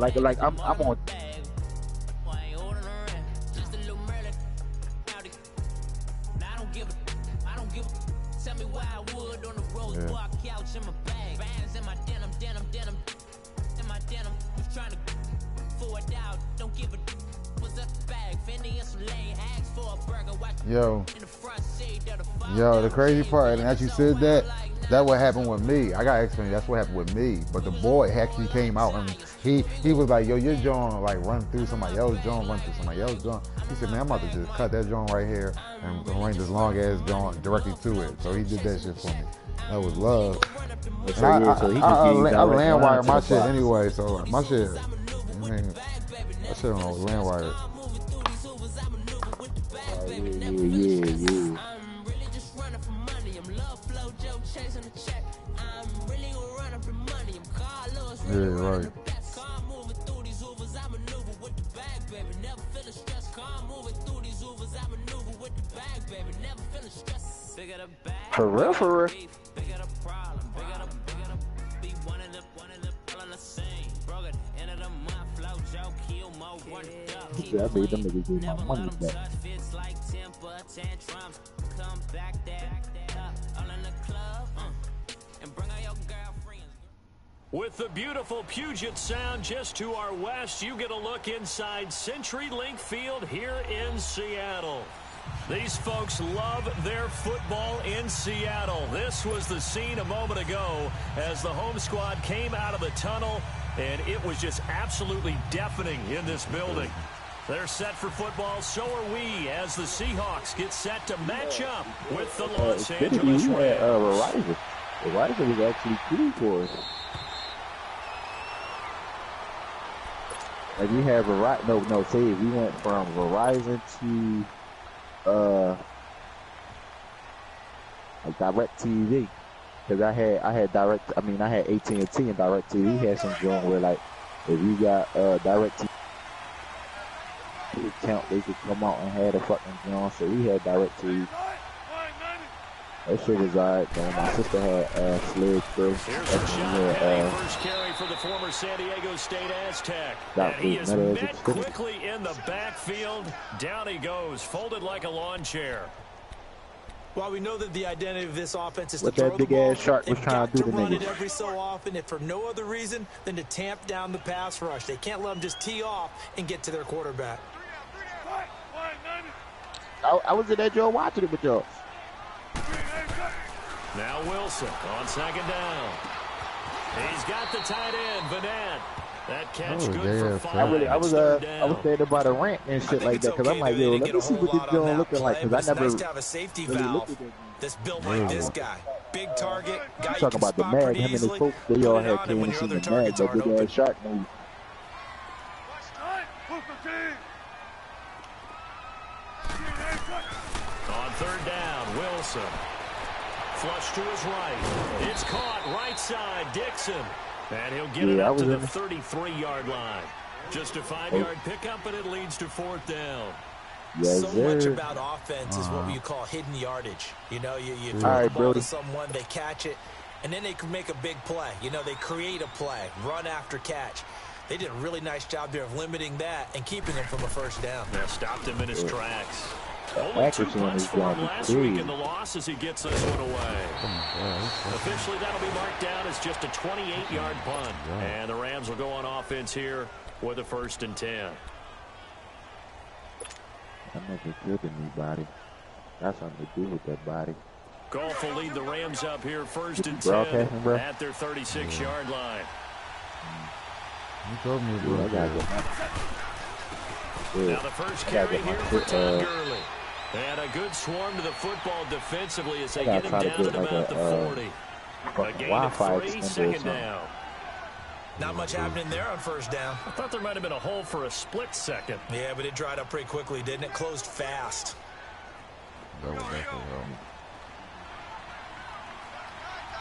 but like I'm on. Yo, the crazy part, and as you said that what happened with me. I got to explain, that's what happened with me. But the boy actually came out and he was like, yo, your joint like run through somebody else's joint, run through somebody else's joint. He said, man, I'm about to just cut that joint right here and run this long ass joint directly to it. So he did that shit for me. That was love. So, I land wire my shit anyway, so my shit, I mean, that shit on land wire. Yeah. Yeah, right. For real. I made them niggas get my money back. With the beautiful Puget Sound just to our west, you get a look inside CenturyLink Field here in Seattle. These folks love their football in Seattle. This was the scene a moment ago as the home squad came out of the tunnel, and it was just absolutely deafening in this building. They're set for football, so are we, as the Seahawks get set to match up with the Los Angeles Rams. Verizon was actually cool for us. Like we have Verizon, say we went from Verizon to like DirecTV, because I had AT&T and DirecTV had some joint where like if you got DirecTV account, they could come out and had a fucking joint. So we had DirecTV. That shit was alright though. My sister had slid through. First carry for the former San Diego State Aztec. And he is met quickly in the backfield. Down he goes, folded like a lawn chair. Well, we know that the identity of this offense is what to throw that big the ball. ass shark was trying to do to run it niggas. every so often, if for no other reason than to tamp down the pass rush. They can't let them just tee off and get to their quarterback. I was in that joint watching it with y'all. Now Wilson on second down. He's got the tight end, Vanette. That catch good for 5. I was standing by the ramp and shit like that because I'm like, yo, let me see what this joint looking like, because I never nice to have a safety valve that's built like this guy. Big target, guy you talking can about the spot mag. pretty Him and his easily. folks, they all had came and seen the mag, that big ass shark movie. On third down, Wilson. Flush to his right. It's caught right side, Dixon. And he'll get it up to the 33-yard line. Just a 5-yard pickup, and it leads to fourth down. Yes, so much about offense is what you call hidden yardage. You know, you throw the ball to someone, they catch it, and then they can make a big play. You know, they create a play, run after catch. They did a really nice job there of limiting that and keeping him from a first down. That stopped him in his tracks. Only 2 punts for him last week in the loss as he gets this one away. Officially, that'll be marked down as just a 28-yard punt. And the Rams will go on offense here with a 1st and 10. I'm never good to me, body. That's something to do with that body. Goff will lead the Rams up here 1st and 10 at their 36-yard line. You told me to do that. Now the first carry here for Todd Gurley. And a good swarm to the football defensively as they get him down at about the 40. A gain of 3, second down. Not much happening there on first down. I thought there might have been a hole for a split second. Yeah, but it dried up pretty quickly, didn't it? Closed fast. That would definitely help.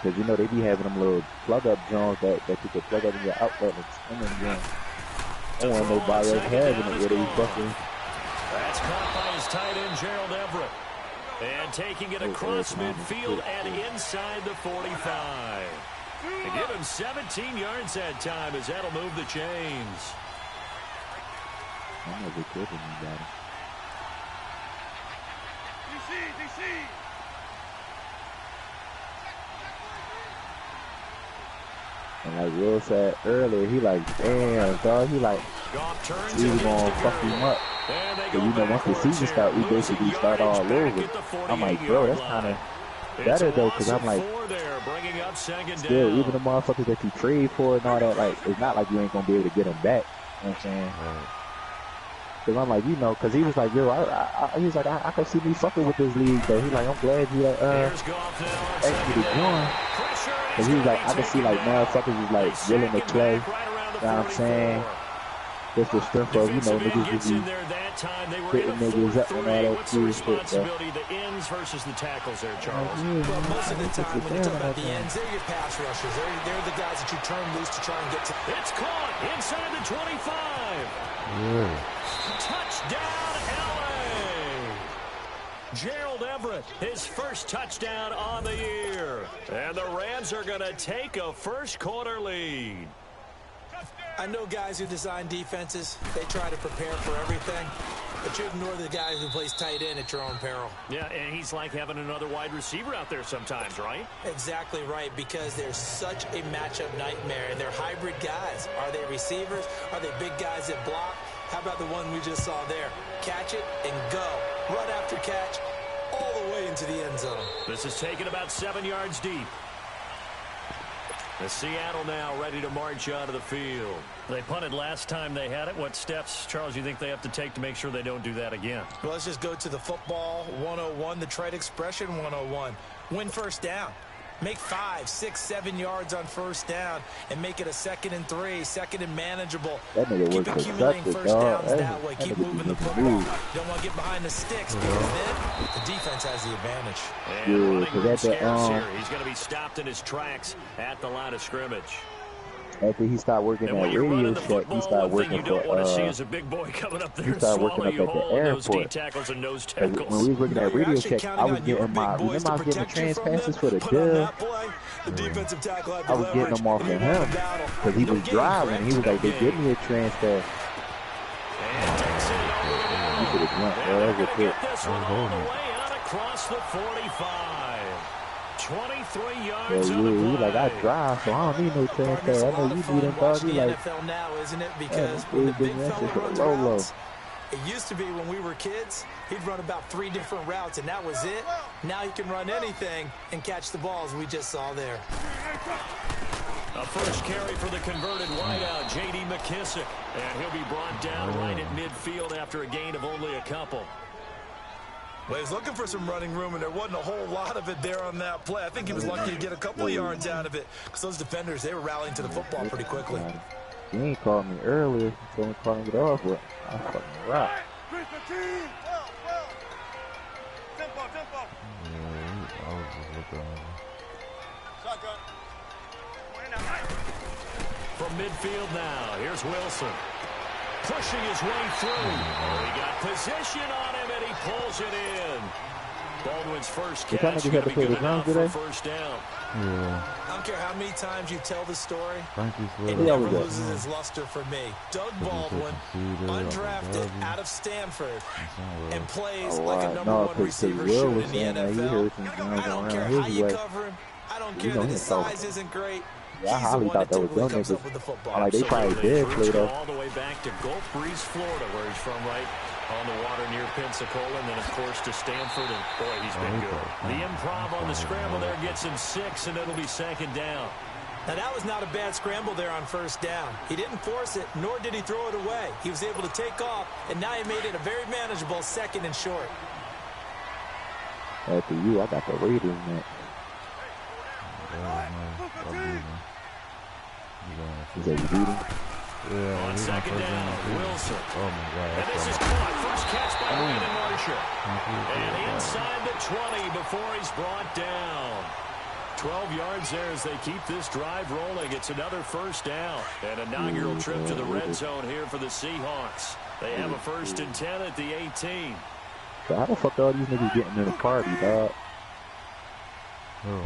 Because, you know, they be having them little plug-up joints that you can plug up in your outlet and spin them again. I don't want nobody else having it where they fucking... That's caught by his tight end, Gerald Everett. And taking it across midfield and inside the 45. They give him 17 yards that time as that'll move the chains. I'm never good when you got him. And like Will said earlier, he like, damn, dog, he like, he's gonna fuck him up. But you know, once the season starts, we basically start all over. I'm like, bro, that's kind of better though, because I'm like, still, even the motherfuckers that you trade for and all that, like, it's not like you ain't gonna be able to get them back. You know what I'm saying? Because I'm like, you know, because he was like, yo, he was like, I can see me fucking with this league, though. He's like, I'm glad you asked me to join. Because he was like, I can see, like, motherfuckers is, like, willing to play. You know what I'm saying? Just the strength of, you know, niggas just be hitting niggas up and all that cool shit, so. The ends versus the tackles there, Charles. Well, most of the time, when you talk about the ends, they're your pass rushers. They're the guys that you turn loose to try and get to. It's caught inside the 25. Touchdown, LA! Gerald Everett, his first touchdown on the year. And the Rams are going to take a first quarter lead. I know guys who design defenses, they try to prepare for everything, but you ignore the guy who plays tight end at your own peril. Yeah, and he's like having another wide receiver out there sometimes, right? Exactly right, because they're such a matchup nightmare, and they're hybrid guys. Are they receivers? Are they big guys that block? How about the one we just saw there? Catch it and go. Run after catch all the way into the end zone. This is taken about 7 yards deep. The Seattle now ready to march out of the field. They punted last time they had it. What steps, Charles, you think they have to take to make sure they don't do that again? Well, let's just go to the football 101, the trade expression 101. Win first down. Make 5, 6, 7 yards on first down and make it a 2nd and 3, 2nd and manageable. Keep accumulating first downs that way. Keep moving the football. You don't want to get behind the sticks because then the defense has the advantage. And running room scarce here. He's going to be stopped in his tracks at the line of scrimmage. After he started working at Radio Shack, he started working for, he started working up at the airport. When we were working at Radio Shack, I was getting my, remember I was getting the trans passes for the deal? I was getting them off of him, because he was driving, he was like, they give me a trans pass. He could have jumped, that was a pick. Across the 45. 23 yards on the play. He like, I drive, so I don't need no transfer. I know you need them, dog. He like, NFL now, isn't it? Because when the big fella runs routes, it used to be when we were kids, he'd run about 3 different routes, and that was it. Now he can run anything and catch the balls we just saw there. A first carry for the converted wideout, J.D. McKissick. And he'll be brought down right at midfield after a gain of only a couple. Well, he was looking for some running room, and there wasn't a whole lot of it there on that play. I think he was lucky to get a couple of yards out of it because those defenders, they were rallying to the football pretty quickly. He ain't called me earlier. He told me to call him get off, but I fucking rock. From midfield now, here's Wilson. Pushing his way through. He got position on him, and he pulls it in. Baldwin's first catch is going to be good enough for first down. Yeah. I don't care how many times you tell the story, it never loses its luster for me. Doug Baldwin, undrafted out of Stanford, and plays like a number 1 receiver should in the NFL. I don't care how you cover him. I don't care that his size isn't great. Yeah, I highly thought that was them niggas. Like, they probably did play though. All the way back to Gulf Breeze, Florida, where he's from, right on the water near Pensacola, and then, of course, to Stanford, and boy, he's been good. The improv on the scramble there gets him 6, and it'll be 2nd down. Now, that was not a bad scramble there on first down. He didn't force it, nor did he throw it away. He was able to take off, and now he made it a very manageable 2nd and short. After you, I got the Raiders next. Is that you beating? Yeah, on 2nd down, Wilson. Oh my God. And this is caught. First catch by Brandon Marshall. And inside the 20 before he's brought down. 12 yards there as they keep this drive rolling. It's another first down. An inaugural trip to the red zone here for the Seahawks. They have a 1st and 10 at the 18. So how the fuck are all these niggas getting in the party, dog? Oh.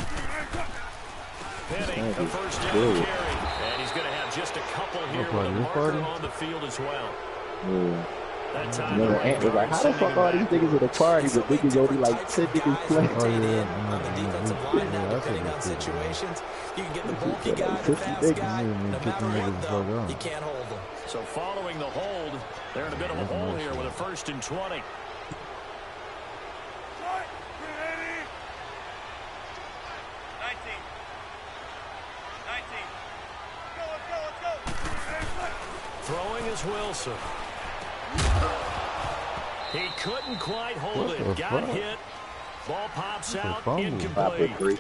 Penny, the first down carry. And he's going to have just a couple here with a marker on the field as well. Yeah. That time Ant was like, how the fuck all these niggas at the party, but niggas only like 10 niggas playing? Oh, yeah. On the defensive line now, depending on situations. You can get the bulky guy, the fast guy. No matter what, though, you can't hold them. So following the hold, they're in a bit of a hole here with a 1st and 20. Throwing is Wilson. He couldn't quite hold it. Got hit. Ball pops out. Incomplete.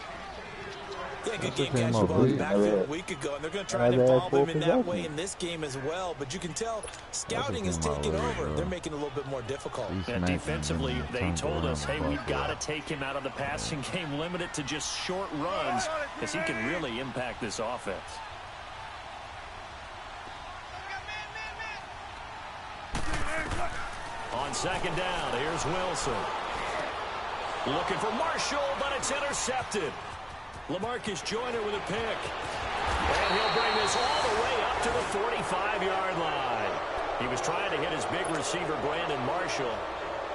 Yeah, good game catch the ball in the backfield a week ago, and they're going to try and involve him in that way in this game as well. But you can tell scouting is taking over. They're making it a little bit more difficult. And defensively, they told us, hey, we've got to take him out of the passing game, limit it to just short runs, because he can really impact this offense. On 2nd down, here's Wilson. Looking for Marshall, but it's intercepted. LaMarcus Joyner with a pick. And he'll bring this all the way up to the 45-yard line. He was trying to hit his big receiver, Brandon Marshall.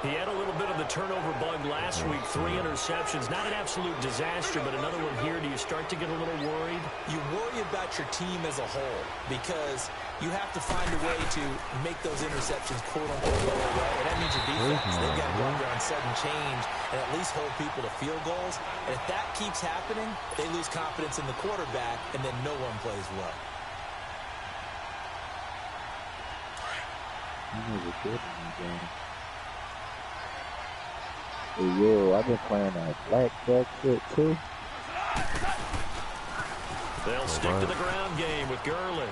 He had a little bit of the turnover bug last week, 3 interceptions. Not an absolute disaster, but another one here. Do you start to get a little worried? You worry about your team as a whole because you have to find a way to make those interceptions quote-unquote go away. And that means your defense. They've got to go under on sudden change and at least hold people to field goals. And if that keeps happening, they lose confidence in the quarterback, and then no one plays well. Hey, yo, I've been playing that blackjack shit too. They'll stick to the ground game with Gurley.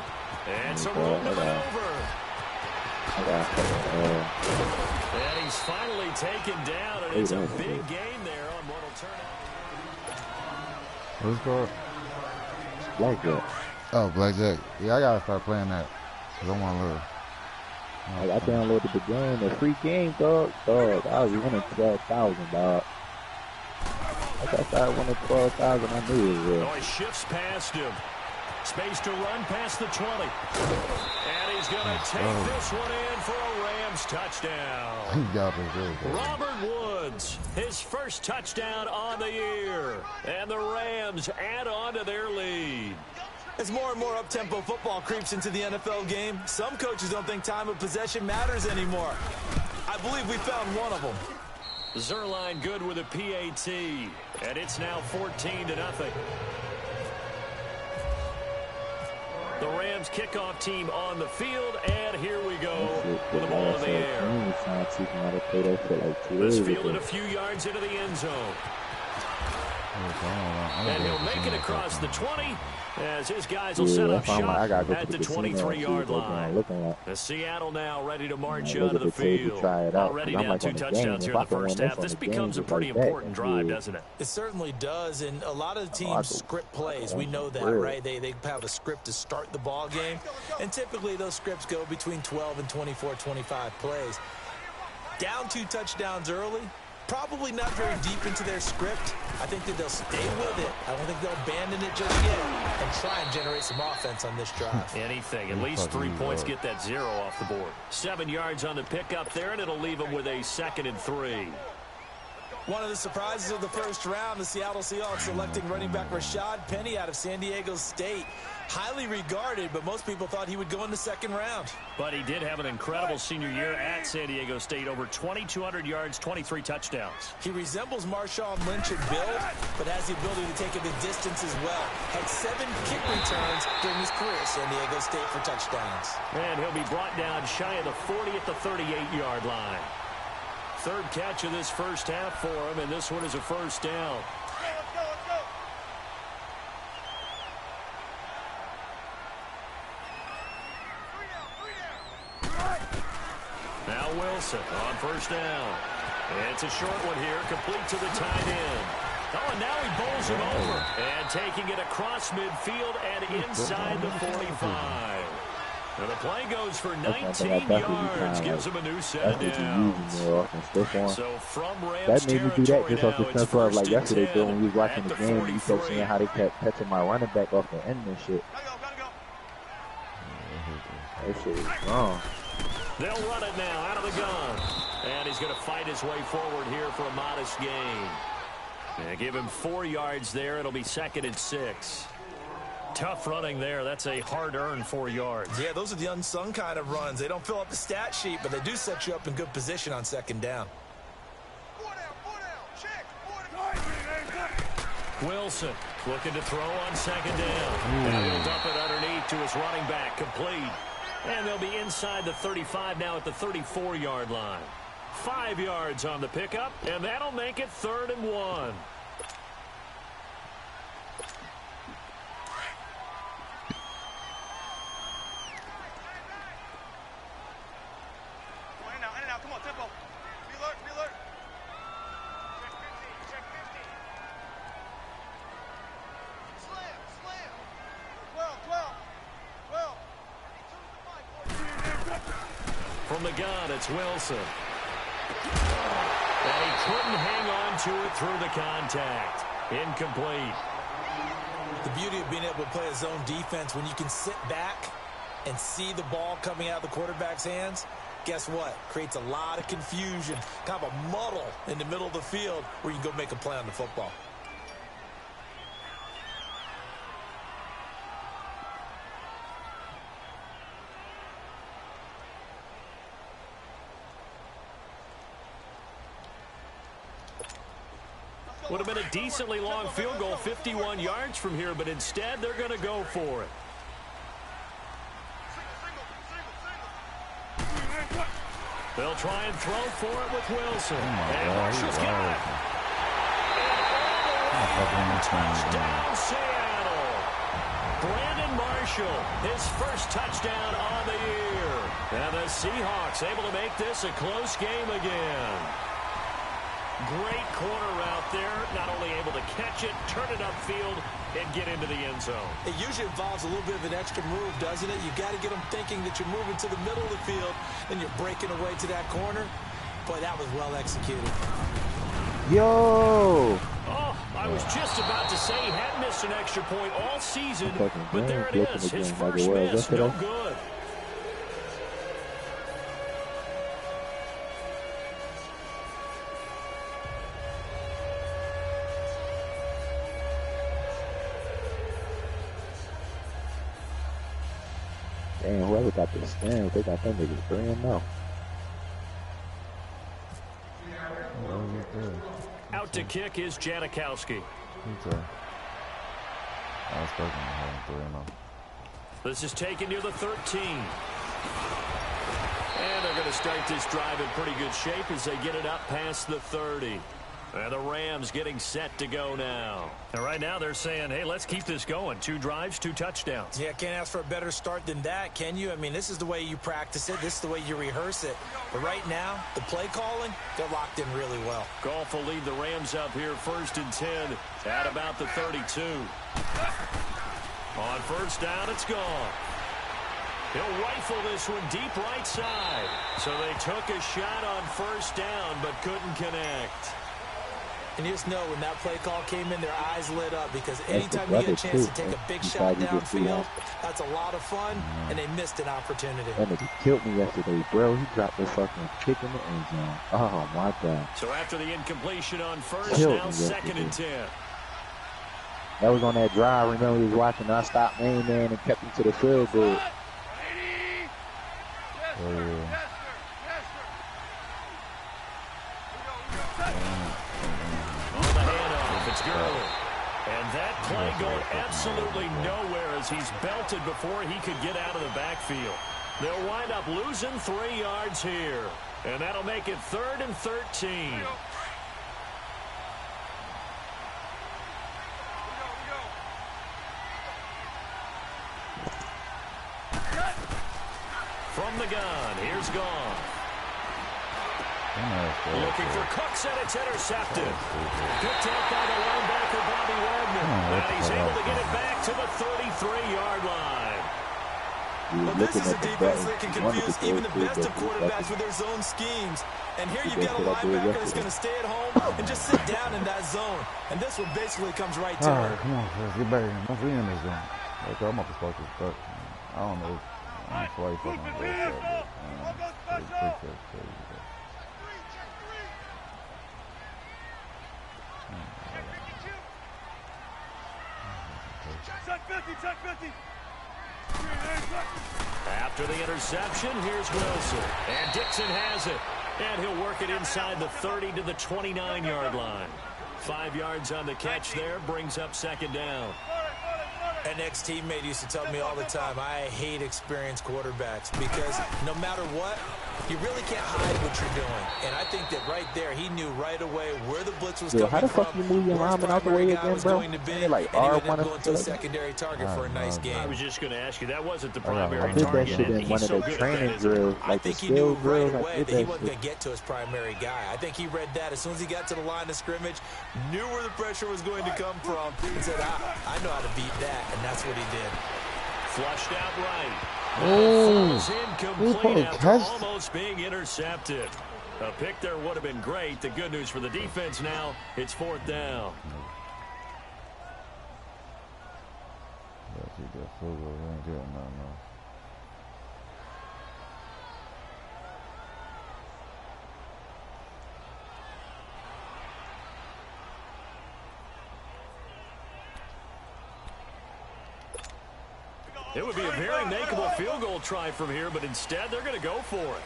And some room to maneuver. And he's finally taken down, and it's a big game there on what will turn out. What's called? Blackjack. Oh, blackjack. Yeah, I gotta start playing that. Cause I want to live. I downloaded the game, the free game, dog. I was winning 12,000, dog. Like I started winning 12,000, I knew it was. Oh, he shifts past him. Space to run past the 20. And he's going to take this one in for a Rams touchdown. Robert Woods, his first touchdown on the year. And the Rams add on to their lead. As more and more up-tempo football creeps into the NFL game, some coaches don't think time of possession matters anymore. I believe we found one of them. Zerline good with a PAT, and it's now 14-0. The Rams kickoff team on the field, and here we go with the ball in the air. Let's field it a few yards into the end zone. And he'll make it across the 20 as his guys will set up shop at the 23-yard line. The Seattle now ready to march onto the field. Already down 2 touchdowns here in the first half. This becomes a pretty important drive, doesn't it? It certainly does, and a lot of the teams script plays. We know that, right? They have a script to start the ball game, and typically those scripts go between 12 and 24, 25 plays. Down 2 touchdowns early. Probably not very deep into their script. I think that they'll stay with it. I don't think they'll abandon it just yet and try and generate some offense on this drive. Anything. At least 3 points get that 0 off the board. 7 yards on the pickup there, and it'll leave them with a 2nd and 3. One of the surprises of the first round, the Seattle Seahawks selecting running back Rashad Penny out of San Diego State. Highly regarded, but most people thought he would go in the 2nd round. But he did have an incredible senior year at San Diego State. Over 2,200 yards, 23 touchdowns. He resembles Marshawn Lynch in build, but has the ability to take it the distance as well. Had 7 kick returns during his career at San Diego State for touchdowns. And he'll be brought down shy of the 40 at the 38-yard line. 3rd catch of this first half for him, and this one is a first down. Now Wilson on first down. It's a short one here, complete to the tight end. Oh, and now he bowls him over. And taking it across midfield and inside the 45. And the play goes for 19 yards, gives him a new set of downs. So from Rams that made me do that just off the now, sense of like yesterday, Bill, when we was watching the game, you kept seeing how they kept catching my running back off the end and shit. That shit is wrong. They'll run it now out of the gun. And he's going to fight his way forward here for a modest gain. And give him 4 yards there. It'll be 2nd and 6. Tough running there. That's a hard-earned 4 yards. Yeah, those are the unsung kind of runs. They don't fill up the stat sheet, but they do set you up in good position on 2nd down. Wilson looking to throw on 2nd down. And he'll dump it underneath to his running back. Complete. And they'll be inside the 35 now at the 34-yard line. 5 yards on the pickup, and that'll make it 3rd and 1. From the gun, it's Wilson. And he couldn't hang on to it through the contact. Incomplete. The beauty of being able to play a zone defense when you can sit back and see the ball coming out of the quarterback's hands, guess what? Creates a lot of confusion, kind of a muddle in the middle of the field where you can go make a play on the football. Would have been a decently long field goal, 51 yards from here, but instead they're going to go for it. They'll try and throw for it with Wilson. And Marshall's got it. Touchdown, Seattle. Brandon Marshall, his first touchdown on the year. And the Seahawks able to make this a close game again. Great corner route there. Not only able to catch it, turn it upfield, and get into the end zone. It usually involves a little bit of an extra move, doesn't it? You've got to get them thinking that you're moving to the middle of the field, and you're breaking away to that corner. Boy, that was well executed. Yo! Oh, I was just about to say he hadn't missed an extra point all season, but there it is. His first miss, no good. Damn, whoever got this stand, they got them niggas 3-0. Out to kick is Janikowski. This is taken near the 13. And they're going to start this drive in pretty good shape as they get it up past the 30. And the Rams getting set to go now. And right now they're saying, hey, let's keep this going. 2 drives, 2 touchdowns. Yeah, can't ask for a better start than that, can you? I mean, this is the way you practice it. This is the way you rehearse it. But right now, the play calling, they're locked in really well. Goff will lead the Rams up here 1st and 10 at about the 32. On 1st down, it's gone. He'll rifle this one deep right side. So they took a shot on 1st down but couldn't connect. And you just know when that play call came in, their eyes lit up because anytime you get a chance to take a big shot downfield, that's a lot of fun, and they missed an opportunity. That nigga killed me yesterday, bro. He dropped the fucking kick in the end zone. Oh, my God. So after the incompletion on 1st, now 2nd and 10. That was on that drive. Remember, we was watching non-stop main man and kept him to the field goal. And that play going absolutely nowhere as he's belted before he could get out of the backfield. They'll wind up losing 3 yards here. And that'll make it 3rd and 13. From the gun, here's Goff. Looking for Cooks, and it's intercepted. Picked up by the linebacker, Bobby Wagner. And he's able to get it back to the 33-yard line. But this is a defense that can confuse even the best of quarterbacks with their zone schemes. And here you've got a linebacker that's going to stay at home and just sit down in that zone. And this one basically comes right to him. Come on, let's get back in. Don't be in this zone. Okay, I'm up to start this, but I don't know. I'm sorry for my Check 50. After the interception, here's Wilson. And Dixon has it. And he'll work it inside the 30 to the 29-yard line. 5 yards on the catch there, brings up second down. An ex-teammate used to tell me all the time, I hate experienced quarterbacks because no matter what, you really can't hide what you're doing. And I think that right there, he knew right away where the blitz was coming from. How the fuck you move your lineman out the way again, bro? Going to be, like, and he ended up going to a secondary target for a nice game. I was just going to ask you, that wasn't the primary target. I did that shit in one of the training drills, like the skill drills. I think he knew right away that he wasn't going to get to his primary guy. I think he read that as soon as he got to the line of scrimmage, knew where the pressure was going to come from, and said, I know how to beat that, and that's what he did. Flushed out right. Falls incomplete after almost being intercepted. A pick there would have been great. The good news for the defense now, it's fourth down. It would be a very makeable field goal try from here, but instead they're going to go for it.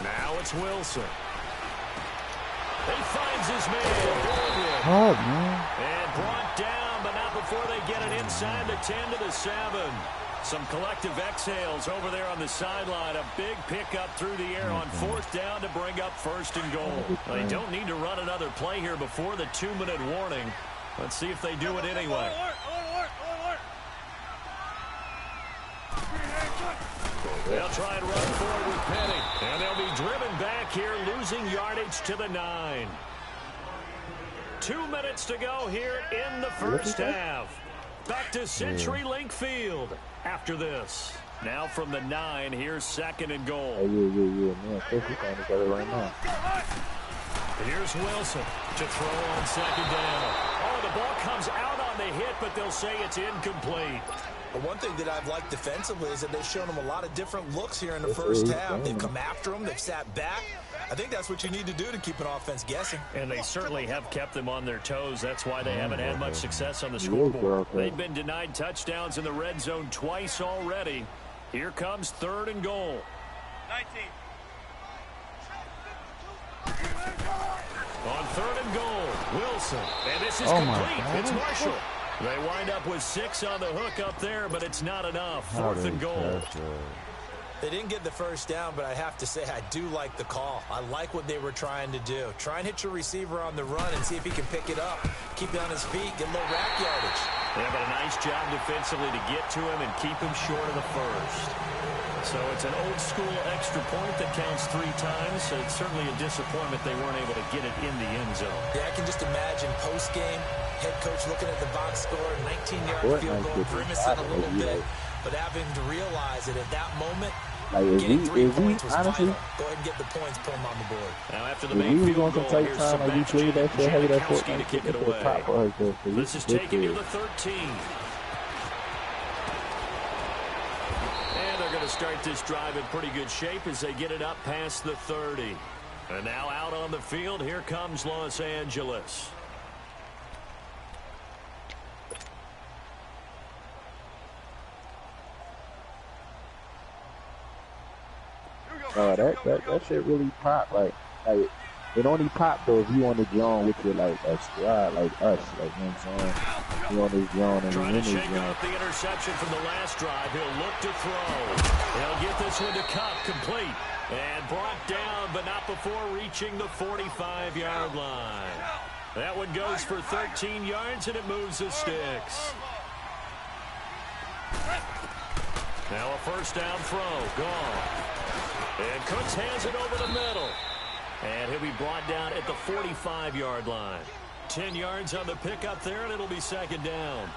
Now it's Wilson. He finds his man. And brought down, but not before they get it inside the 10 to the 7. Some collective exhales over there on the sideline. A big pickup through the air on fourth down to bring up first and goal. Well, they don't need to run another play here before the 2-minute warning. Let's see if they do it anyway. They'll try and run forward with Penny. And they'll be driven back here, losing yardage to the 9. 2 minutes to go here in the first half. Back to CenturyLink Field after this. Now from the 9, here's second and goal. Man, right now. Here's Wilson to throw on second down. Oh, the ball comes out on the hit, but they'll say it's incomplete. But one thing that I've liked defensively is that they've shown them a lot of different looks here in the first half. They've come after them. They've sat back. I think that's what you need to do to keep an offense guessing. And they certainly have kept them on their toes. That's why they haven't had much success on the scoreboard. They've been denied touchdowns in the red zone twice already. Here comes third and goal. 19. On third and goal, Wilson. And this is complete. It's Marshall. They wind up with 6 on the hook up there, but it's not enough. Fourth and goal. They didn't get the first down, but I have to say I do like the call. I like what they were trying to do. Try and hit your receiver on the run and see if he can pick it up. Keep it on his feet, get a little rack yardage. Yeah, but a nice job defensively to get to him and keep him short of the first. So it's an old-school extra point that counts 3 times. So it's certainly a disappointment they weren't able to get it in the end zone. Yeah, I can just imagine post-game, head coach looking at the box score, 19-yard field goal, grimacing a little bit, but having to realize that at that moment, getting 3 points was honestly, vital. Go ahead and get the points, put them on the board. Now after the main field goal, here's Sebastian Janikowski to kick it away. This is taken to the 13. And they're going to start this drive in pretty good shape as they get it up past the 30. And now out on the field, here comes Los Angeles. That shit really pop. Like it only pop though if you on the drone with your like a squad like us, like you know what I'm saying. You on this drone and trying in to this shake drone. off the interception from the last drive. He'll look to throw. He'll get this one to Cup, complete and brought down, but not before reaching the 45-yard line. That one goes for 13 yards and it moves the sticks. Now a first down throw, gone. And Cooks has it over the middle. And he'll be brought down at the 45-yard line. 10 yards on the pickup there, and it'll be second down.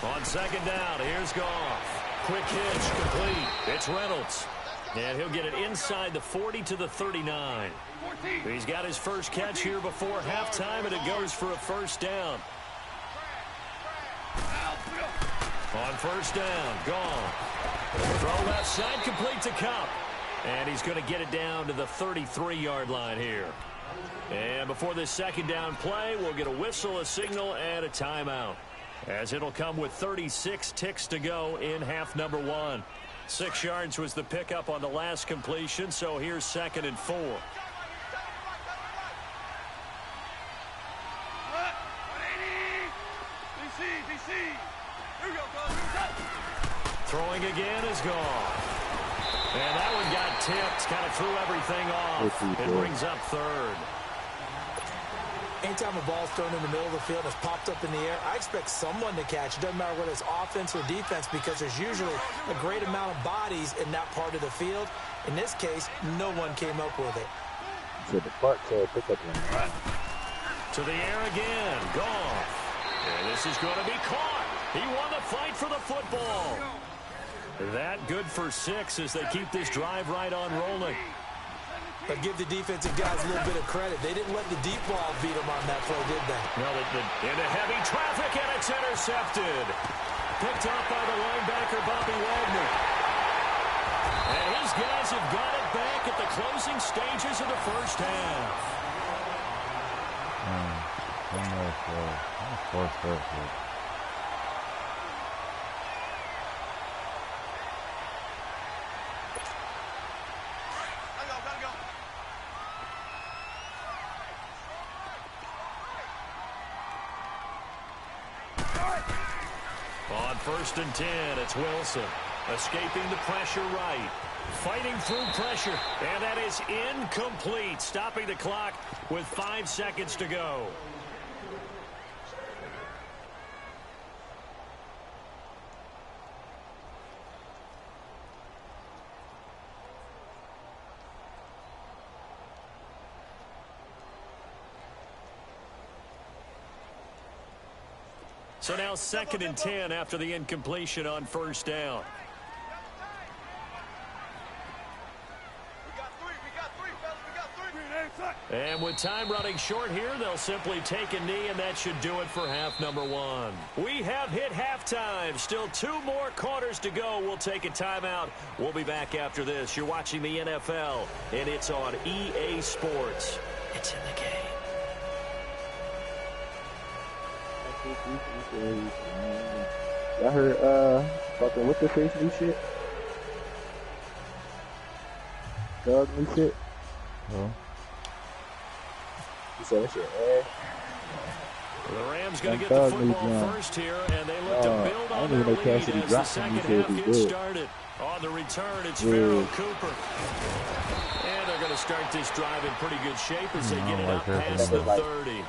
On second down, here's Goff. Quick hitch, complete. It's Reynolds. And he'll get it inside the 40 to the 39. He's got his first catch here before halftime, and it goes for a first down. On first down, Goff. Throw left side, complete to Cup. And he's going to get it down to the 33-yard line here. And before this second down play, we'll get a whistle, a signal, and a timeout, as it'll come with 36 ticks to go in half number 1. 6 yards was the pickup on the last completion, so here's 2nd and 4. Throwing again is Goff. And that one got tipped, kind of threw everything off. It brings up 3rd. Anytime a ball's thrown in the middle of the field and it's popped up in the air, I expect someone to catch. It doesn't matter whether it's offense or defense, because there's usually a great amount of bodies in that part of the field. In this case, no one came up with it. So the part to pick up the run. To the air again, Goff. And this is going to be caught. He won the fight for the football. That good for 6 as they keep this drive right on rolling. But give the defensive guys a little bit of credit. They didn't let the deep ball beat them on that play, did they? No, into heavy traffic, and it's intercepted. Picked off by the linebacker, Bobby Wagner. And his guys have got it back at the closing stages of the first half. On 1st and 10, it's Wilson. Escaping the pressure right. Fighting through pressure. And that is incomplete. Stopping the clock with 5 seconds to go. So now 2nd and 10 after the incompletion on 1st down. And with time running short here, they'll simply take a knee, and that should do it for half number 1. We have hit halftime. Still 2 more quarters to go. We'll take a timeout. We'll be back after this. You're watching the NFL, and it's on EA Sports. It's in the game. Y'all heard fucking with the face new shit? Dog new shit? No. You said that shit, eh? The Rams going to get the football first here, and they look to build on their lead as the second half gets started. On the return, it's Pharaoh Cooper. And they're going to start this drive in pretty good shape as they get it up past the 30.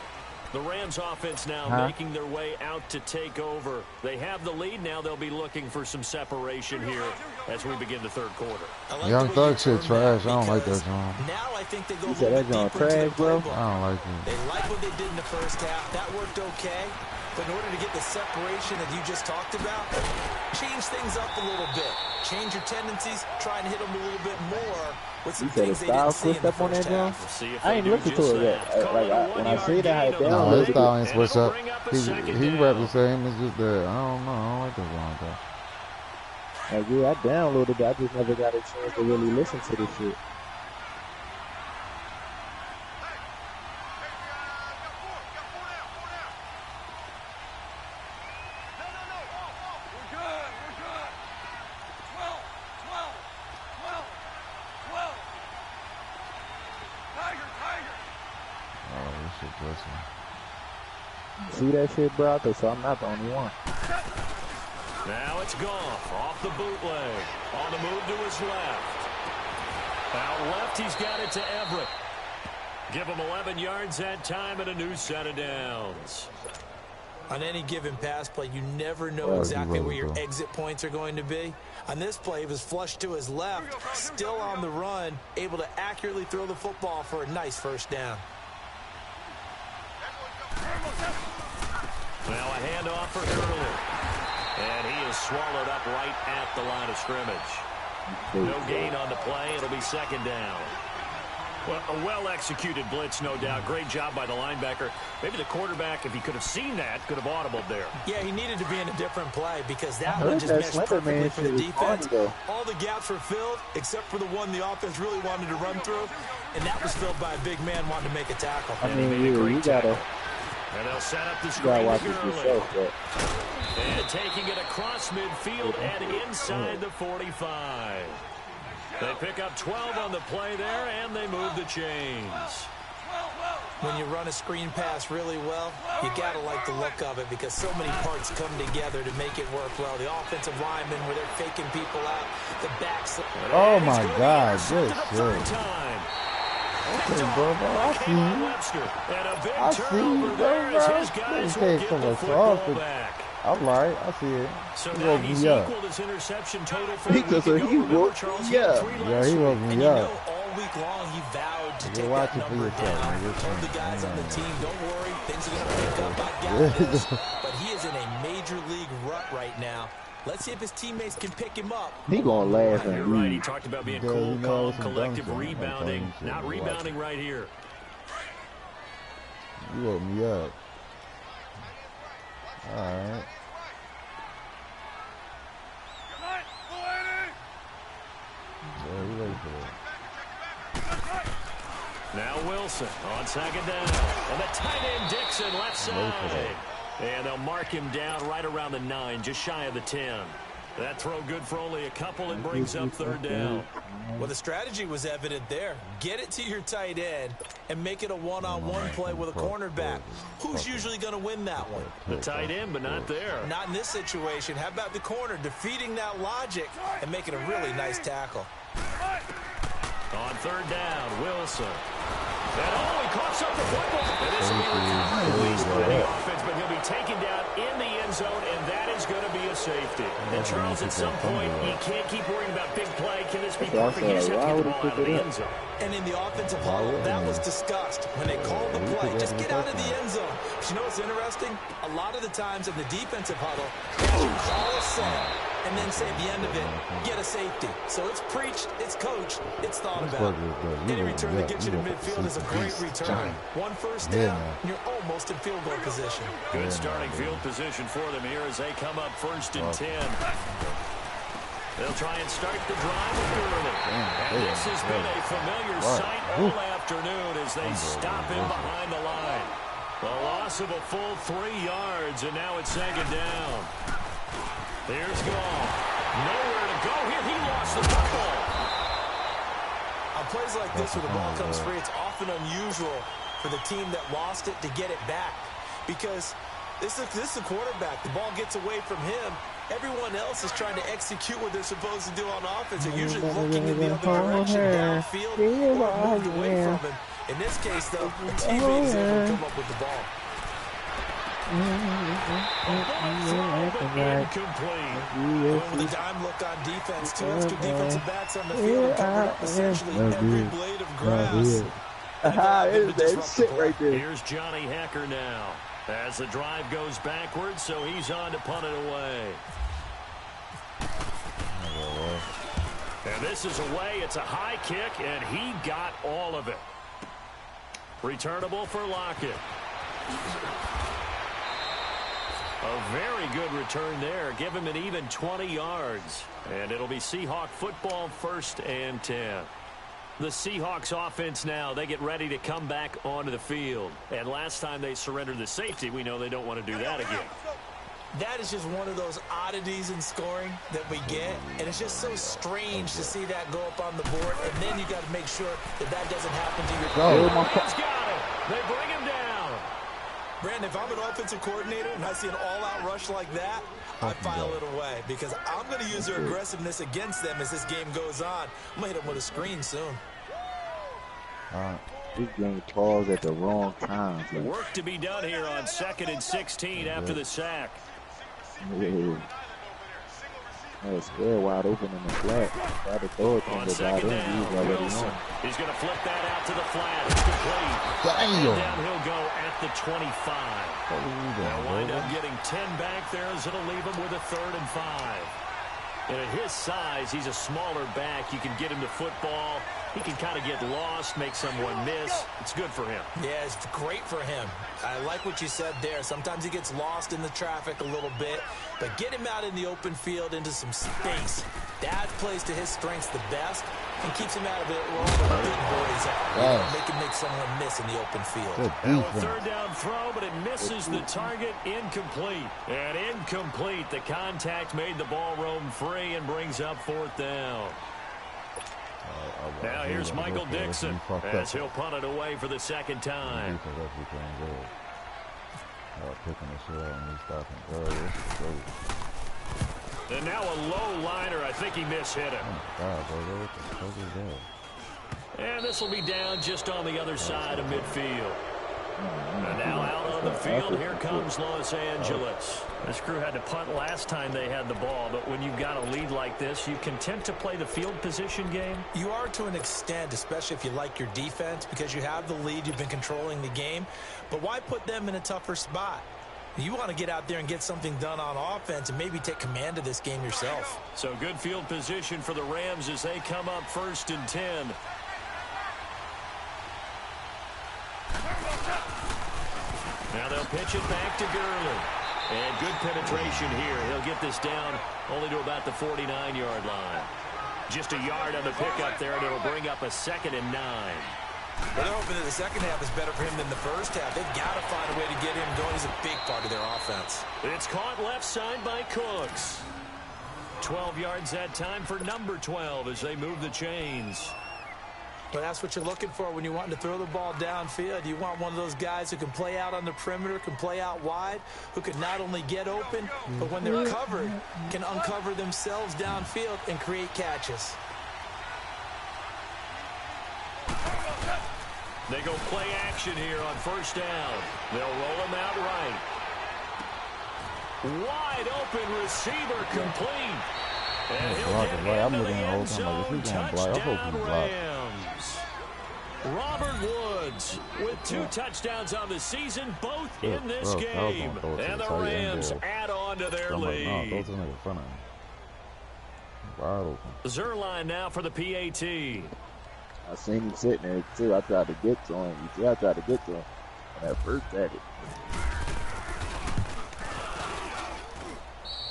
The Rams offense now making their way out to take over. They have the lead. Now they'll be looking for some separation here as we begin the 3rd quarter. Like Young Thug shit trash. I don't like that song. Now I think they go that John trash, bro. I don't like it. They like what they did in the first half. That worked okay. But in order to get the separation that you just talked about, change things up a little bit. Change your tendencies. Try and hit them a little bit more with some things they didn't see in the first half. I ain't listened to it yet. When I say that, I no, his style ain't switched up. He rap the same. It's just that I don't know. I don't like that song. Yeah, I downloaded it. I just never got a chance to really listen to this shit. See that shit, bro? So I'm not the only one. Now it's Goff off the bootleg. On the move to his left. Out left, he's got it to Everett. Give him 11 yards that time and a new set of downs. On any given pass play, you never know exactly where your exit points are going to be. On this play, he was flushed to his left, still on the run, able to accurately throw the football for a nice first down. Now a handoff for Gurley. And he is swallowed up right at the line of scrimmage. No gain on the play. It'll be second down. Well, a well-executed blitz, no doubt. Great job by the linebacker. Maybe the quarterback, if he could have seen that, could have audibled there. Yeah, he needed to be in a different play because that one just meshed perfectly for the defense. All the gaps were filled except for the one the offense really wanted to run through, and that was filled by a big man wanting to make a tackle. I mean, you gotta. And they'll set up the screen watch it yourself, but. And taking it across midfield and inside the 45. They pick up 12 on the play there, and they move the chains. When you run a screen pass really well, you got to like the look of it because so many parts come together to make it work well. The offensive linemen, where they're faking people out, the backs. Oh, my God. Good shit. Okay, bro, I see you. I see you, bro. His guys will get the football back. I'm right. I see it. So he woke me up. His interception total for he woke me up. Yeah, he woke me up. All week long, he vowed to take that number down. Told the guys on the team, don't worry, things are going to pick up. I got this. But he is in a major league rut right now. Let's see if his teammates can pick him up. He gonna laugh and right. He talked about being cool, calm, collective rebounding. Not rebounding right here. You woke me up. All right. Now Wilson on second down. And the tight end Dixon left side. And they'll mark him down right around the 9, just shy of the 10. That throw good for only a couple and brings up third down. Well, the strategy was evident there. Get it to your tight end and make it a one-on-one play with a cornerback. Who's usually going to win that one? The tight end, but not there. Not in this situation. How about the corner defeating that logic and making a really nice tackle? On third down, Wilson. And he coughs up the football. And this will be returned at least by the offense, but he'll be taken down in the end zone, and that is going to be a safety. And Charles, at some point, you can't keep worrying about big play. Can this be perfect? You just have to get the ball out of the end zone. And in the offensive huddle, that was discussed when they called the play. Just get out of the end zone. But you know what's interesting? A lot of the times in the defensive huddle, you call a set and then say at the end of it, get a safety. So it's preached, it's coached, it's thought about. Any return that gets you to midfield is a great return. One first down, and you're almost in field goal position. Good starting field position for them here as they come up first and 10. They'll try and start the drive with Gurley. And this has been a familiar sight all afternoon as they stop him behind the line. The loss of a full 3 yards, and now it's second down. Here's Gall. Nowhere to go here. He lost the football. On plays like this where the ball comes free, it's often unusual for the team that lost it to get it back. Because this is a quarterback. The ball gets away from him. Everyone else is trying to execute what they're supposed to do on offense. They're usually looking in the other direction, downfield, or moved away from him. In this case, though, the teammate is able to come up with the ball. Incomplete. With a dime look on defense, 2 extra defensive backs on the field, covered up essentially every blade of grass. That's shit right there. Here's Johnny Hacker now as the drive goes backwards, so he's on to punt it away. And this is away. It's a high kick, and he got all of it. Returnable for Lockett. A very good return there. Give him an even 20 yards. And it'll be Seahawk football, 1st and 10. The Seahawks offense now, they get ready to come back onto the field. And last time they surrendered the safety, we know they don't want to do that again. That is just one of those oddities in scoring that we get. And it's just so strange to see that go up on the board. And then you got to make sure that that doesn't happen to your player. He's got it. They bring him down. Brandon, if I'm an offensive coordinator and I see an all-out rush like that, I file it away because I'm going to use their aggressiveness against them as this game goes on. I'm going to hit them with a screen soon. This game paused at the wrong time. Work to be done here on 2nd and 16 after the sack. Yeah. That's square wide open in the flat. Try to throw it from the wide end. Wilson. He's going to flip that out to the flat. It's complete. Damn. Down he'll go at the 25. They'll wind up getting 10 back there as it'll leave him with a 3rd and 5. And at his size, he's a smaller back. You can get him to football. He can kind of get lost, make someone miss. It's good for him. Yeah, it's great for him. I like what you said there. Sometimes he gets lost in the traffic a little bit, but get him out in the open field into some space. That plays to his strengths the best and keeps him out of it where all the big boys are. Make him make someone miss in the open field. Now a 3rd down throw, but it misses the target. Incomplete. And incomplete. The contact made the ball roam free and brings up 4th down. Now here's Michael Dixon as he'll punt it away for the 2nd time. And now a low liner. I think he mishit him. And this will be down just on the other side of midfield. And now out on the field, here comes Los Angeles. This crew had to punt last time they had the ball, but when you've got a lead like this, you content to play the field position game? You are to an extent, especially if you like your defense, because you have the lead, you've been controlling the game. But why put them in a tougher spot? You want to get out there and get something done on offense and maybe take command of this game yourself. So good field position for the Rams as they come up 1st and 10. Now they'll pitch it back to Gurley. And good penetration here. He'll get this down only to about the 49-yard line. Just a yard on the pickup there, and it'll bring up a 2nd and 9. Well, they're hoping that the second half is better for him than the first half. They've got to find a way to get him going. He's a big part of their offense. It's caught left side by Cooks. 12 yards that time for number 12 as they move the chains. But that's what you're looking for when you want to throw the ball downfield. You want one of those guys who can play out on the perimeter, can play out wide, who can not only get open, but when they're covered, can uncover themselves downfield and create catches. They go play action here on 1st down. They'll roll him out right. Wide open receiver complete. And he'll get into the end zone. Touchdown Rams. Robert Woods with 2 touchdowns on the season, both in this game. And the Rams add on to their lead. Zerline now for the PAT. I seen him sitting there too. I tried to get to him. You see, I tried to get to him when I first had it.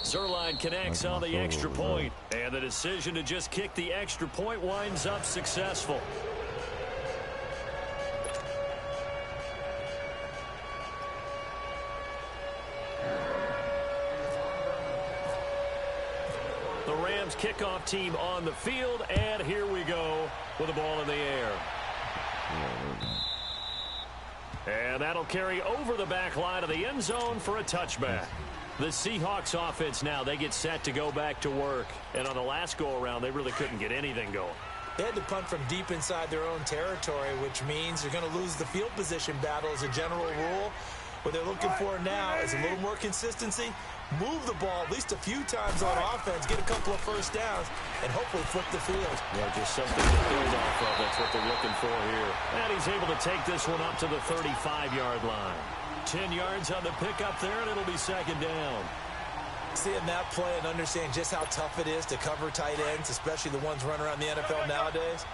Zerline connects on the extra point, and the decision to just kick the extra point winds up successful. The Rams kickoff team on the field, and here we go with the ball in the air. And that'll carry over the back line of the end zone for a touchback. The Seahawks offense now, they get set to go back to work. And on the last go-around, they really couldn't get anything going. They had to punt from deep inside their own territory, which means they're going to lose the field position battle as a general rule. What they're looking for now is a little more consistency, move the ball at least a few times on offense, get a couple of first downs, and hopefully flip the field. Yeah, just something to build off of. That's what they're looking for here. And he's able to take this one up to the 35-yard line. 10 yards on the pickup there, and it'll be 2nd down. Seeing that play and understanding just how tough it is to cover tight ends, especially the ones running around the NFL nowadays,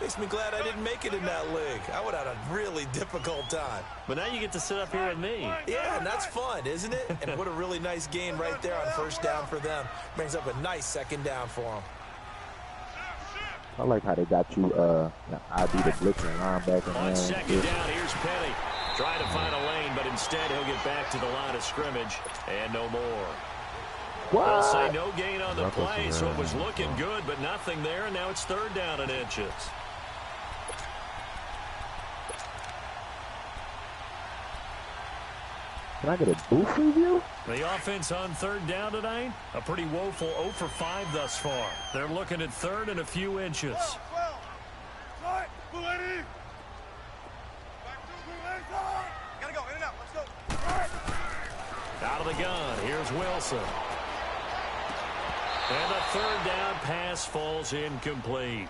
makes me glad I didn't make it in that league. I would have had a really difficult time. But now you get to sit up here with me. Yeah, and that's fun, isn't it? And what a really nice gain right there on 1st down for them. Brings up a nice 2nd down for them. I like how they got you, ID the blitzing linebacker. On 2nd down, here's Petty. Trying to find a lane, but instead he'll get back to the line of scrimmage and no more. What? They'll say no gain on the play, so it was looking good, but nothing there, and now it's 3rd down and inches. Can I get a booth review? The offense on 3rd down tonight, a pretty woeful 0 for 5 thus far. They're looking at 3rd and a few inches. Out of the gun, here's Wilson. And the third down pass falls incomplete.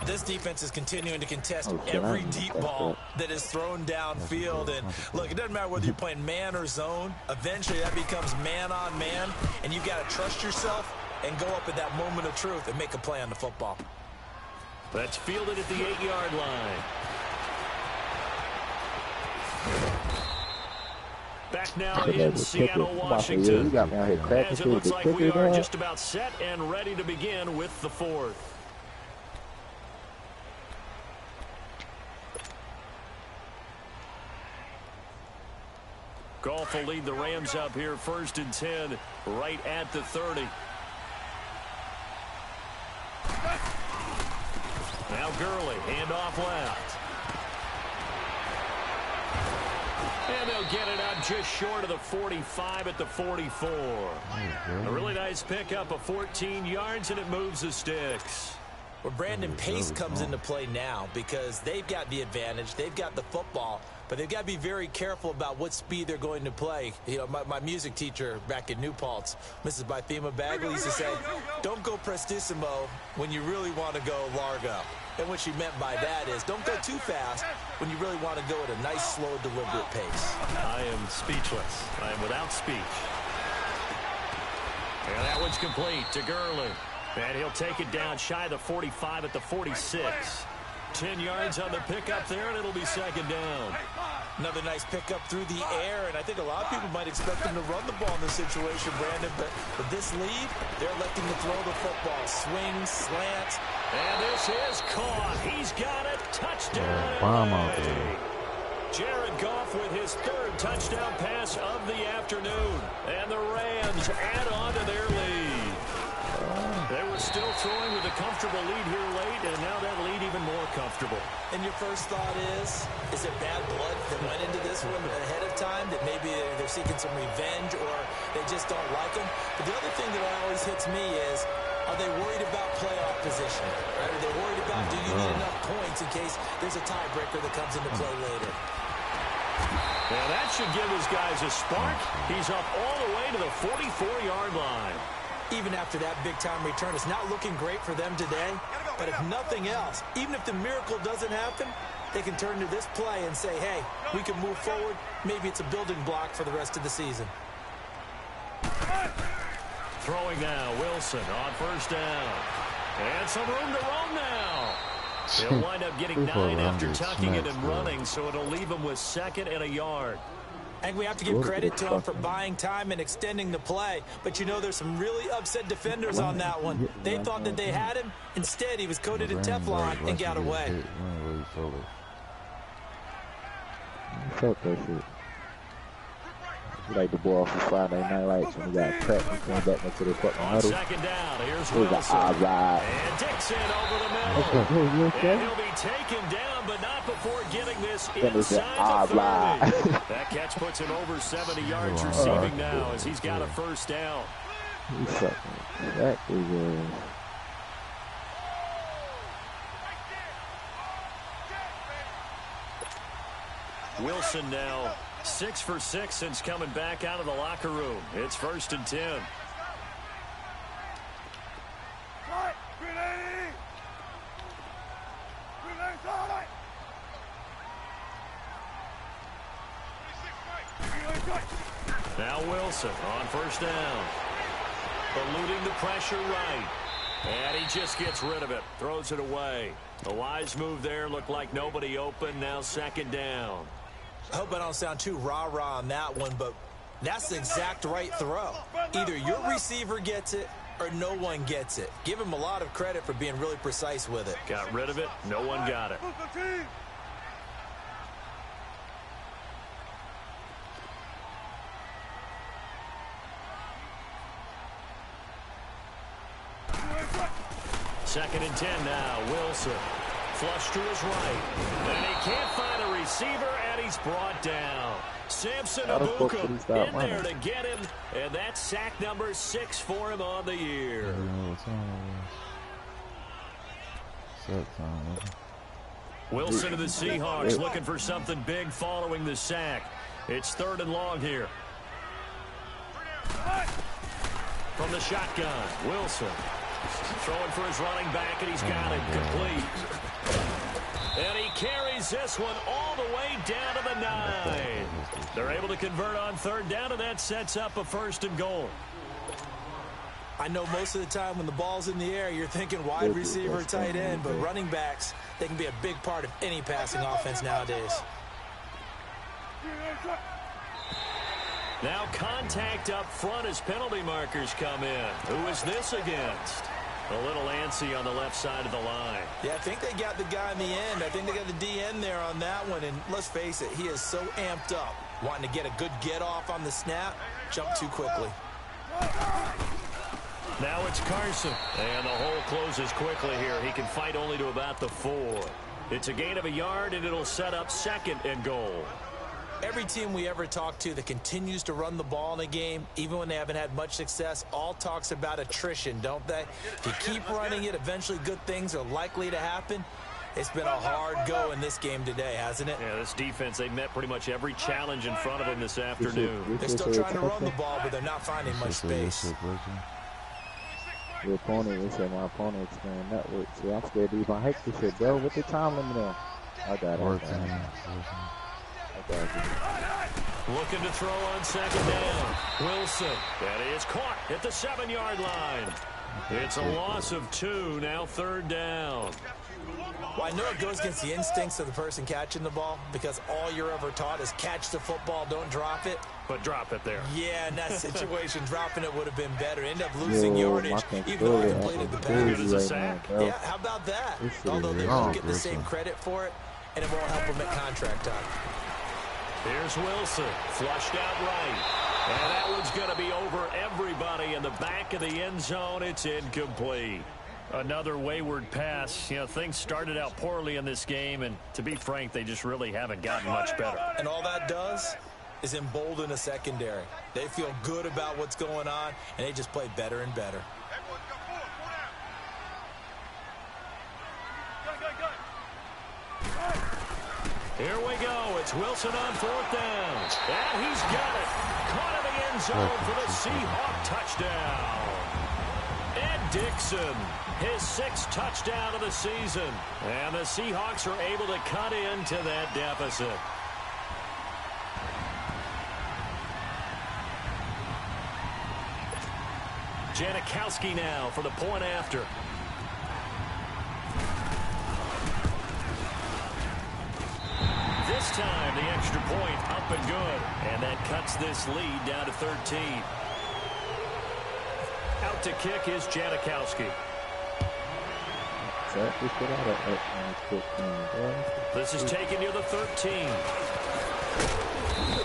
This defense is continuing to contest every deep ball that is thrown downfield. And look, it doesn't matter whether you're playing man or zone. Eventually that becomes man on man, and you've got to trust yourself and go up at that moment of truth and make a play on the football. That's fielded at the 8-yard line. Back now in Seattle, Washington. As it looks like we are just about set and ready to begin with the fourth. Goff will lead the Rams up here, 1st and 10, right at the 30. Now Gurley, handoff left. And they'll get it up just short of the 45 at the 44. A really nice pickup of 14 yards, and it moves the sticks. Well, Brandon, pace comes into play now because they've got the advantage. They've got the football, but they've got to be very careful about what speed they're going to play. You know, my music teacher back in New Paltz, Mrs. Bythema Bagley, used to say, don't go prestissimo when you really want to go largo. And what she meant by that is don't go too fast when you really want to go at a nice, slow, deliberate pace. I am speechless. I am without speech. And that one's complete to Gurley. And he'll take it down shy of the 45 at the 46. 10 yards on the pickup there, and it'll be 2nd down. Another nice pickup through the air, and I think a lot of people might expect them to run the ball in this situation, Brandon, but with this lead, they're electing to throw the football. Swing, slant. And this is caught. He's got it. Touchdown. Jared Goff with his 3rd touchdown pass of the afternoon. And the Rams add on to their lead. They were still throwing with a comfortable lead here late, and now that lead even more comfortable. And your first thought is it bad blood that went into this one ahead of time, that maybe they're seeking some revenge or they just don't like them? But the other thing that always hits me is, are they worried about playoff position? Right? Are they worried about, do you need enough points in case there's a tiebreaker that comes into play later? Now that should give his guys a spark. He's up all the way to the 44-yard line. Even after that big-time return, it's not looking great for them today. But if nothing else, even if the miracle doesn't happen, they can turn to this play and say, hey, we can move forward. Maybe it's a building block for the rest of the season. Throwing now, Wilson on 1st down. And some room to roam now. He'll wind up getting 9 after tucking it and running, so it'll leave him with 2nd and a yard. And we have to give credit to him for buying time and extending the play. But, you know, there's some really upset defenders on that one. They thought that they had him. Instead, he was coated in Teflon and got away. Fuck that shit. Like the ball from Friday Night Lights when he got cut and came back into the fucking huddle. 2nd down, here's Wilson. And Dixon over the middle. Okay. And he'll be taken down, but not before getting this inside the 30. That catch puts him over 70 yards receiving now as he's got a 1st down. He's fucking exactly. Wilson now 6 for 6 since coming back out of the locker room. It's 1st and 10. Now Wilson on 1st down. Eluding the pressure right. And he just gets rid of it. Throws it away. A wise move there. Looked like nobody open. Now 2nd down. I hope I don't sound too rah-rah on that one, but that's the exact right throw. Either your receiver gets it or no one gets it. Give him a lot of credit for being really precise with it. Got rid of it. No one got it. Second and 10 now. Wilson. Flush to his right. And he can't find a receiver, and he's brought down. Samson Abuka in there to get him. And that's sack number 6 for him on the year. Wilson of the Seahawks looking for something big following the sack. It's 3rd and long here. From the shotgun, Wilson. Throwing for his running back, and he's got it complete. And he carries this one all the way down to the 9. They're able to convert on third down, and that sets up a 1st and goal. I know most of the time when the ball's in the air, you're thinking wide receiver, tight end, but running backs, they can be a big part of any passing offense nowadays. Now contact up front as penalty markers come in. Who is this against? A little antsy on the left side of the line. Yeah, I think they got the guy in the end. I think they got the DN there on that one. And let's face it, he is so amped up, wanting to get a good get off on the snap, jump too quickly. Now it's Carson. And the hole closes quickly here. He can fight only to about the 4. It's a gain of a yard, and it'll set up 2nd and goal. Every team we ever talk to that continues to run the ball in a game, even when they haven't had much success, all talks about attrition, don't they? If you keep running it, eventually good things are likely to happen. It's been a hard go in this game today, hasn't it? Yeah, this defense, they met pretty much every challenge in front of them this afternoon. They're still trying to run the ball, but they're not finding much space. The opponent, they said my opponent's playing network. See, I'm scared to even hike this shit, bro. What the time limit on? I got it. Looking to throw on 2nd down. Wilson. That is caught at the 7-yard line. It's a loss of 2. Now 3rd down. Well, I know it goes against the instincts of the person catching the ball because all you're ever taught is catch the football, don't drop it. But drop it there. Yeah, in that situation, dropping it would have been better. End up losing yardage, even though I completed the pass. Good as a sack. Yeah, how about that? Although they won't get the same credit for it, and it won't help them at contract time. Here's Wilson, flushed out right. And that one's going to be over everybody in the back of the end zone. It's incomplete. Another wayward pass. You know, things started out poorly in this game, and to be frank, they just really haven't gotten much better. And all that does is embolden a secondary. They feel good about what's going on, and they just play better and better. Here we go. It's Wilson on 4th down. And he's got it. Caught in the end zone for the Seahawk touchdown. Ed Dixon, his 6th touchdown of the season. And the Seahawks are able to cut into that deficit. Janikowski now for the point after. This time, the extra point up and good. And that cuts this lead down to 13. Out to kick is Janikowski. This is taken near the 13.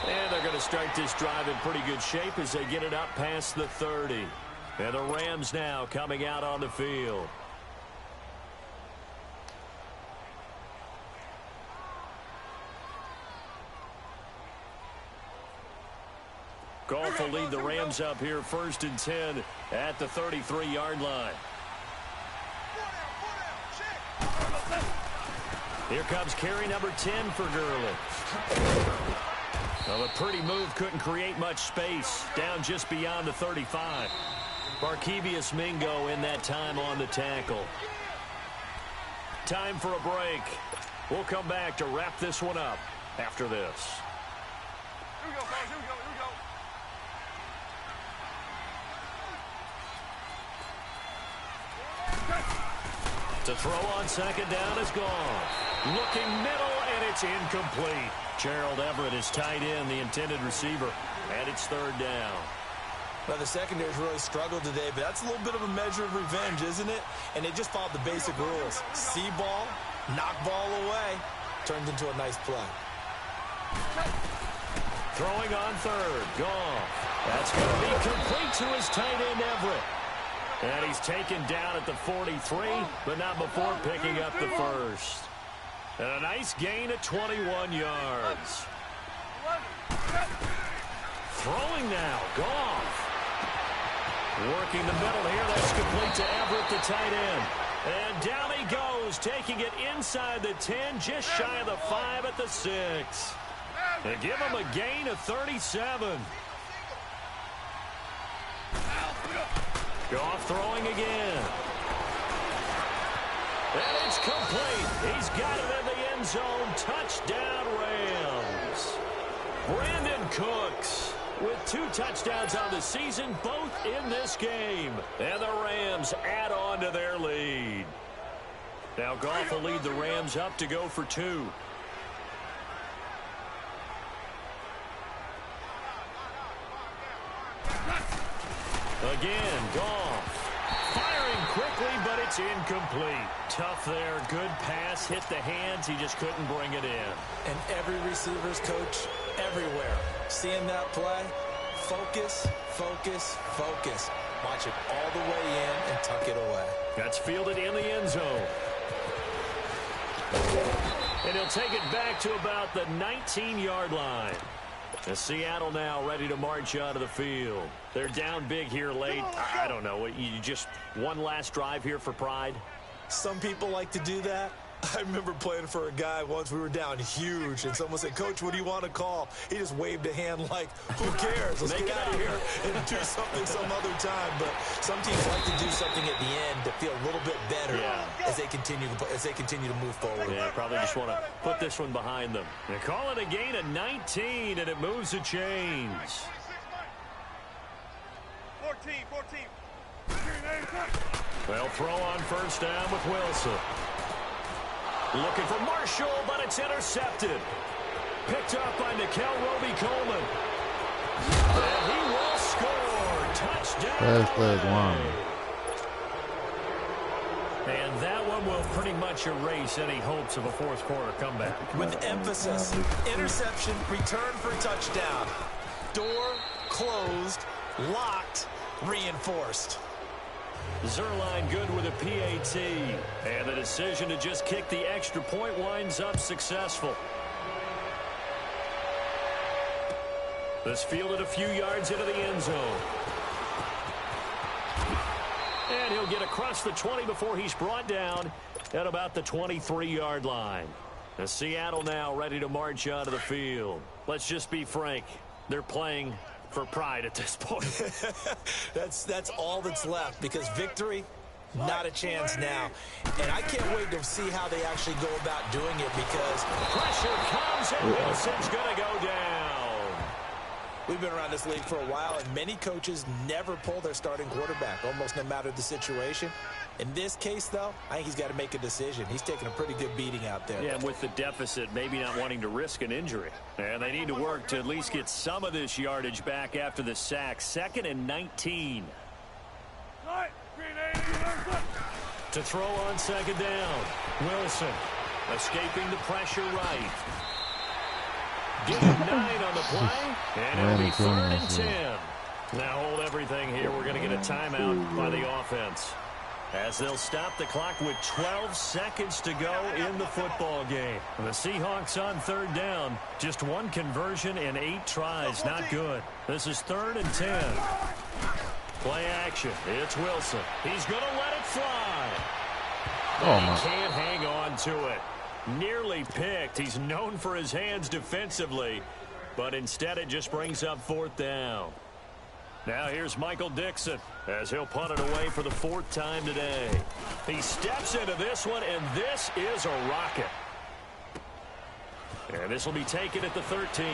And they're going to start this drive in pretty good shape as they get it up past the 30. And the Rams now coming out on the field. Goff will lead the Rams up here 1st and 10 at the 33-yard line. Here comes carry number 10 for Gurley. Well, a pretty move couldn't create much space. Down just beyond the 35. Barkevius Mingo in that time on the tackle. Time for a break. We'll come back to wrap this one up after this. Here we go, guys. Here we go. To throw on 2nd down is gone. Looking middle, and it's incomplete. Gerald Everett is tied in, the intended receiver, and it's 3rd down. Well, the secondary's really struggled today, but that's a little bit of a measure of revenge, isn't it? And they just followed the basic rules. See ball, knock ball away, turns into a nice play. Throwing on 3rd, Goff. That's going to be complete to his tight end, Everett. And he's taken down at the 43, but not before picking up the 1st. And a nice gain at 21 yards. Throwing now, Goff. Working the middle here, that's complete to Everett, the tight end. And down he goes, taking it inside the 10, just shy of the 5 at the 6. 6. They give him a gain of 37. Goff throwing again. And it's complete. He's got it in the end zone. Touchdown, Rams. Brandon Cooks with 2 touchdowns on the season, both in this game. And the Rams add on to their lead. Now Goff will lead the Rams up to go for 2. Again, Goff. Firing quickly, but it's incomplete. Tough there. Good pass. Hit the hands. He just couldn't bring it in. And every receiver's coach everywhere. Seeing that play, focus, focus, focus. Watch it all the way in and tuck it away. That's fielded in the end zone. And he'll take it back to about the 19-yard line. And Seattle now ready to march out of the field. They're down big here late. I don't know. You just one last drive here for pride? Some people like to do that. I remember playing for a guy once. We were down huge, and someone said, "Coach, what do you want to call?" He just waved a hand like, "Who cares? Let's get out of here and do something some other time." But some teams like to do something at the end to feel a little bit better as they continue to move forward. Yeah, probably just want to put this one behind them. They call it a gain of 19, and it moves the chains. 14. They'll throw on first down with Wilson. Looking for Marshall, but it's intercepted. Picked up by Nikel Roby-Coleman. And he will score. Touchdown. And that one will pretty much erase any hopes of a fourth quarter comeback. With emphasis, interception, return for touchdown. Door closed, locked, reinforced. Zuerlein good with a PAT. And the decision to just kick the extra point winds up successful. This fielded a few yards into the end zone. And he'll get across the 20 before he's brought down at about the 23-yard line. And Seattle now ready to march out of the field. Let's just be frank. They're playing for pride at this point. That's all that's left, because victory, not a chance now. And I can't wait to see how they actually go about doing it, because pressure comes and Wilson's going to go down. We've been around this league for a while, and many coaches never pull their starting quarterback, almost no matter the situation. In this case, though, I think he's got to make a decision. He's taking a pretty good beating out there. Yeah, and with the deficit, maybe not wanting to risk an injury. And they need to work to at least get some of this yardage back after the sack. 2nd and 19. To throw on second down. Wilson escaping the pressure right. Give him 9 on the play. And it'll be 3rd and 10. Now hold everything here. We're going to get a timeout by the offense, as they'll stop the clock with 12 seconds to go in the football game. The Seahawks on 3rd down. Just 1 conversion in 8 tries. Not good. This is 3rd and 10. Play action. It's Wilson. He's going to let it fly. He can't hang on to it. Nearly picked. He's known for his hands defensively, but instead it just brings up 4th down. Now here's Michael Dixon as he'll punt it away for the 4th time today. He steps into this one, and this is a rocket. And this will be taken at the 13.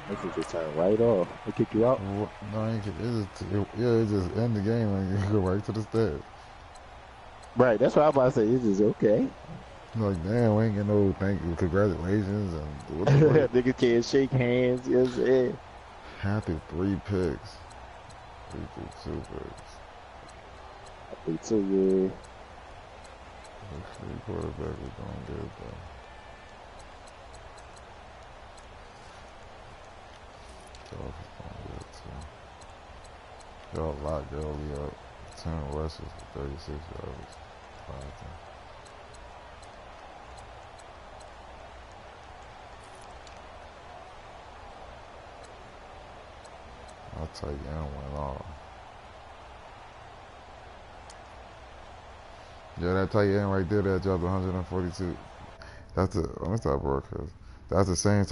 They could just turn right off. They kick you out. No, it just end the game and you go right to the steps. Right, that's what I'm about to say. It's just okay. Like, damn, we ain't get no thank you, congratulations. And nigga can't shake hands. Yes, yeah. Happy 3 picks. 3 through 2 picks. I think so, yeah. The quarterback was doing good, though. Got a lot early up. 10 rushes for 36 yards. 5 I'll tell you, I went off. Yeah, that tight end right there that dropped 142. That's the let me stop broadcast. That's the same